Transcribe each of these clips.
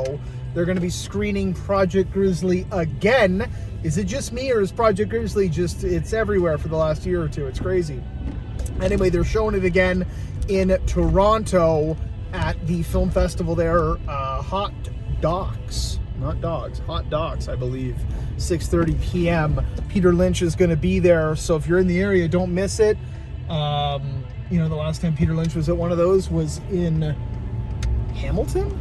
Toronto, they're going to be screening Project Grizzly again. Is it just me, or is Project Grizzly it's everywhere for the last year or two? It's crazy. Anyway, they're showing it again in Toronto at the film festival there. Hot Docs, I believe. 6:30 p.m. Peter Lynch is going to be there, so if you're in the area, don't miss it. The last time Peter Lynch was at one of those was in Hamilton,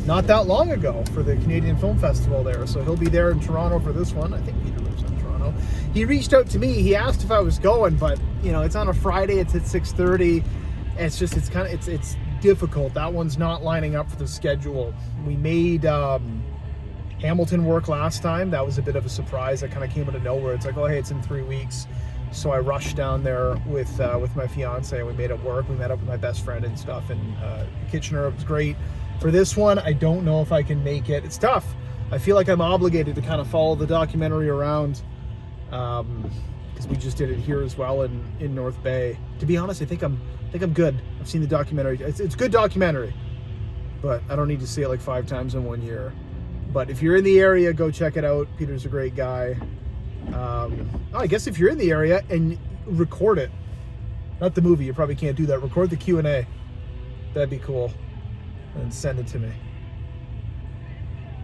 not that long ago, for the Canadian Film Festival there. So he'll be there in Toronto for this one. I think Peter lives in Toronto. He reached out to me. He asked if I was going, but it's on a Friday. It's at 6:30. It's difficult. That one's not lining up for the schedule. We made Hamilton work last time. That was a bit of a surprise. That kind of came out of nowhere. It's like, oh hey, it's in 3 weeks. So I rushed down there with my fiance, and we made it work. We met up with my best friend and stuff in Kitchener. It was great. For this one, I don't know if I can make it. It's tough. I feel like I'm obligated to kind of follow the documentary around, because we just did it here as well in North Bay. To be honest, I think I'm good. I've seen the documentary. It's a good documentary, but I don't need to see it like 5 times in 1 year. But if you're in the area, go check it out. Peter's a great guy. I guess if you're in the area and record it, not the movie, you probably can't do that. Record the Q&A. That'd be cool. And send it to me.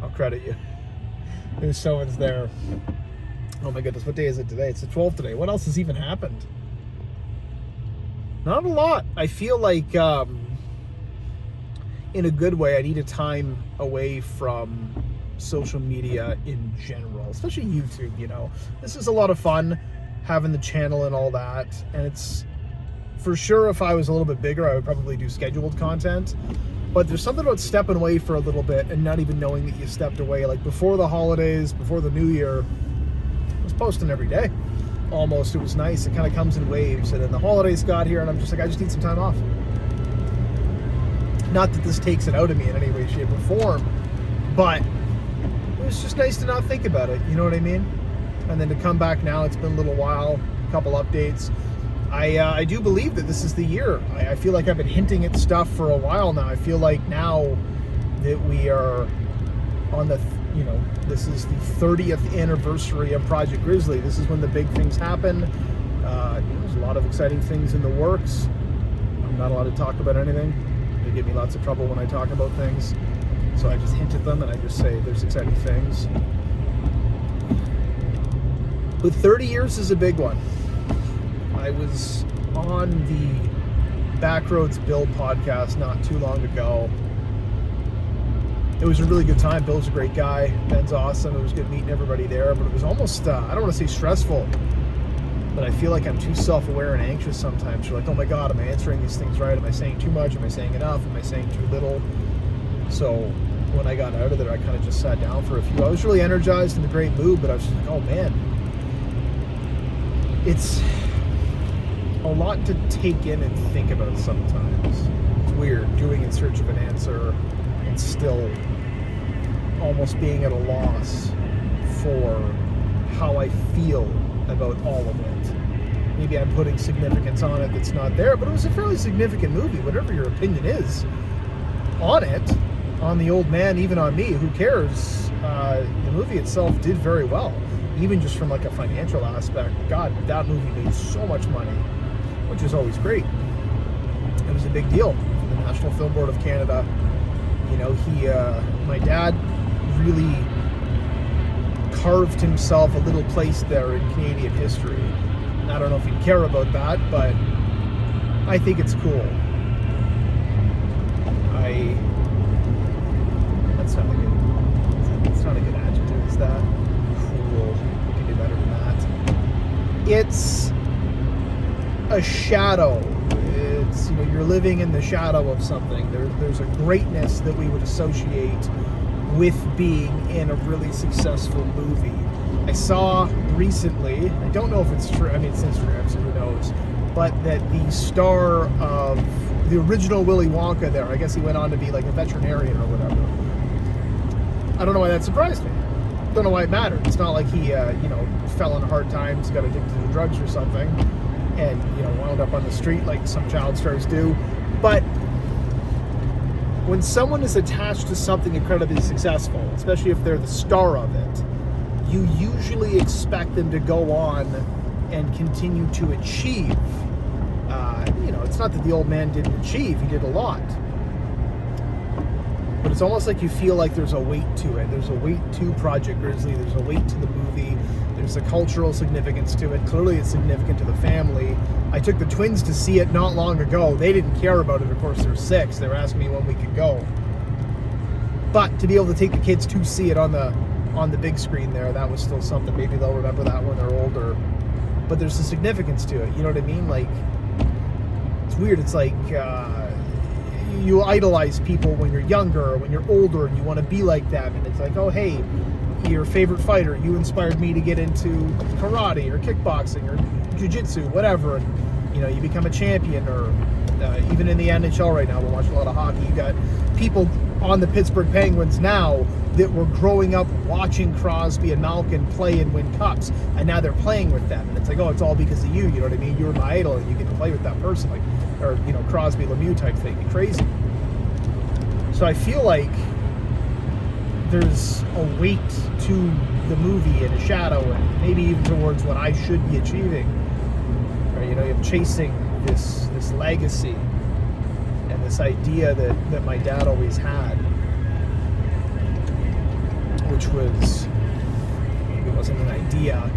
I'll credit you. There's someone's there. Oh my goodness, what day is it today? It's the 12th today. What else has even happened? Not a lot. I feel like, in a good way, I need a time away from social media in general, especially YouTube. This is a lot of fun, having the channel and all that, and it's for sure, if I was a little bit bigger, I would probably do scheduled content. But there's something about stepping away for a little bit and not even knowing that you stepped away. Like before the holidays, before the new year, I was posting every day almost. It was nice. It kind of comes in waves, and then the holidays got here and I'm just like, I just need some time off. Not that this takes it out of me in any way, shape, or form, but it was just nice to not think about it, you know what I mean? And then to come back now, it's been a little while, a couple updates. I do believe that this is the year. I feel like I've been hinting at stuff for a while now. I feel like now that we are on this is the 30th anniversary of Project Grizzly. This is when the big things happen. There's a lot of exciting things in the works. I'm not allowed to talk about anything. They give me lots of trouble when I talk about things. So I just hint at them and I just say there's exciting things. But 30 years is a big one. I was on the Backroads Bill podcast not too long ago. It was a really good time. Bill's a great guy. Ben's awesome. It was good meeting everybody there, but it was almost, I don't want to say stressful, but I feel like I'm too self-aware and anxious sometimes. You're like, oh my God, am I answering these things right? Am I saying too much? Am I saying enough? Am I saying too little? So when I got out of there, I kind of just sat down for a few. I was really energized, in a great mood, but I was just like, oh man, it's a lot to take in and think about sometimes. It's weird doing In Search of an Answer and still almost being at a loss for how I feel about all of it. Maybe I'm putting significance on it that's not there, but it was a fairly significant movie, whatever your opinion is on it, on the old man, even on me, who cares? The movie itself did very well, even just from like a financial aspect. God, that movie made so much money, which is always great. It was a big deal for the National Film Board of Canada. My dad really carved himself a little place there in Canadian history. I don't know if he'd care about that, but I think it's cool. That's not a good adjective, is that? Cool. We can do better than that. It's a shadow. It's, you're living in the shadow of something. There's a greatness that we would associate with being in a really successful movie. I saw recently, I don't know if it's true, it's Instagram, so who knows, but that the star of the original Willy Wonka there, I guess he went on to be like a veterinarian or whatever. I don't know why that surprised me. Don't know why it mattered. It's not like he, fell on hard times, got addicted to drugs or something, and, wound up on the street like some child stars do. But when someone is attached to something incredibly successful, especially if they're the star of it, you usually expect them to go on and continue to achieve. It's not that the old man didn't achieve, he did a lot. But it's almost like you feel like there's a weight to it. There's a weight to Project Grizzly, there's a weight to the movie, there's a cultural significance to it. Clearly it's significant to the family. I took the twins to see it not long ago. They didn't care about it, of course, they're 6. They were asking me when we could go. But to be able to take the kids to see it on the big screen there, that was still something. Maybe they'll remember that when they're older. But there's a significance to it, you know what I mean? Like, it's weird. It's like you idolize people when you're younger or when you're older and you want to be like them. And it's like, oh, hey, your favorite fighter, you inspired me to get into karate or kickboxing or jiu-jitsu, whatever. And, you become a champion. Or even in the NHL right now, we're watching a lot of hockey. You got people on the Pittsburgh Penguins now that were growing up watching Crosby and Malkin play and win cups, and now they're playing with them, and it's like, oh, it's all because of you, you know what I mean? You're my idol, and you get to play with that person, like, or Crosby Lemieux type thing. It's crazy. So I feel like there's a weight to the movie and a shadow, and maybe even towards what I should be achieving. Or, I'm chasing this legacy and this idea that my dad always had, which was, maybe it wasn't an idea,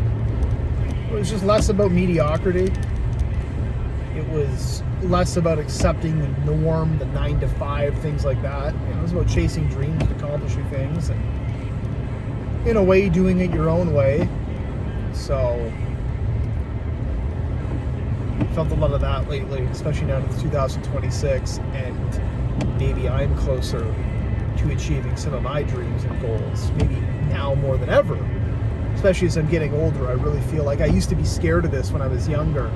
it was just less about mediocrity. It was less about accepting the norm, the 9 to 5, things like that. It was about chasing dreams, accomplishing things, and in a way doing it your own way. So I felt a lot of that lately, especially now that it's 2026, and maybe I'm closer to achieving some of my dreams and goals, maybe now more than ever. Especially as I'm getting older, I really feel like I used to be scared of this when I was younger.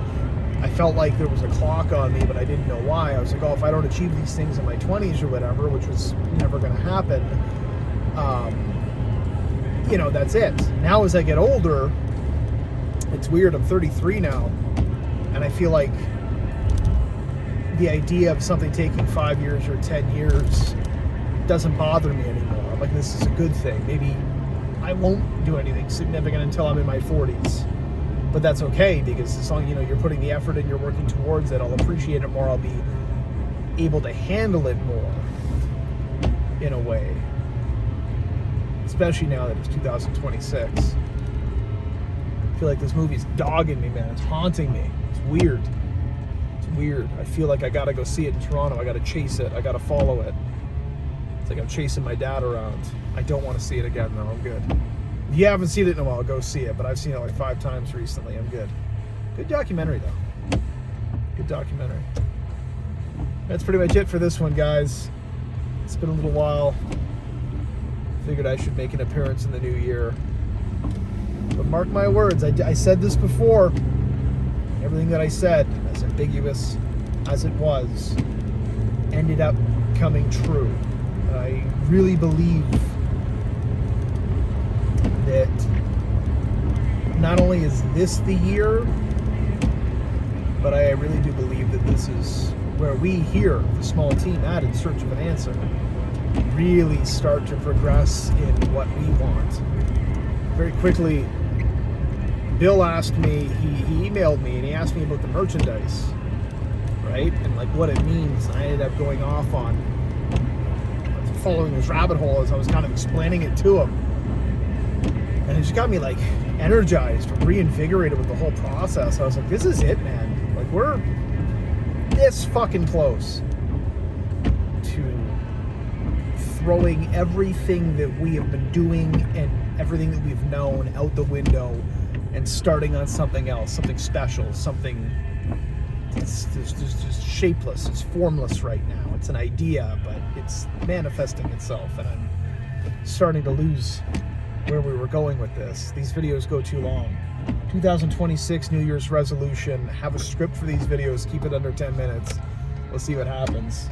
I felt like there was a clock on me, but I didn't know why. I was like, oh, if I don't achieve these things in my 20s or whatever, which was never going to happen, that's it. Now as I get older, it's weird, I'm 33 now, and I feel like the idea of something taking 5 years or 10 years doesn't bother me anymore. I'm like, this is a good thing. Maybe I won't do anything significant until I'm in my 40s. But that's okay, because as long as you're putting the effort and you're working towards it, I'll appreciate it more. I'll be able to handle it more in a way. Especially now that it's 2026. I feel like this movie's dogging me, man. It's haunting me. It's weird. It's weird. I feel like I gotta go see it in Toronto. I gotta chase it. I gotta follow it. It's like I'm chasing my dad around. I don't want to see it again, though. I'm good. If you haven't seen it in a while, go see it. But I've seen it like 5 times recently. I'm good. Good documentary, though. Good documentary. That's pretty much it for this one, guys. It's been a little while. Figured I should make an appearance in the new year. But mark my words, I said this before. Everything that I said, as ambiguous as it was, ended up coming true. I really believe that not only is this the year, but I really do believe that this is where we here, the small team at In Search of an Answer, really start to progress in what we want. Very quickly, Bill asked me, he emailed me and he asked me about the merchandise, right? And like what it means. I ended up going off on following this rabbit hole as I was kind of explaining it to him. And it just got me like energized, reinvigorated with the whole process. I was like, this is it, man. Like we're this fucking close to throwing everything that we have been doing and everything that we've known out the window and starting on something else, something special, something it's just shapeless, it's formless right now. It's an idea, but it's manifesting itself, and I'm starting to lose where we were going with this. These videos go too long. 2026 New Year's resolution, have a script for these videos, keep it under 10 minutes. We'll see what happens.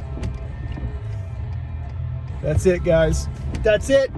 That's it, guys. That's it.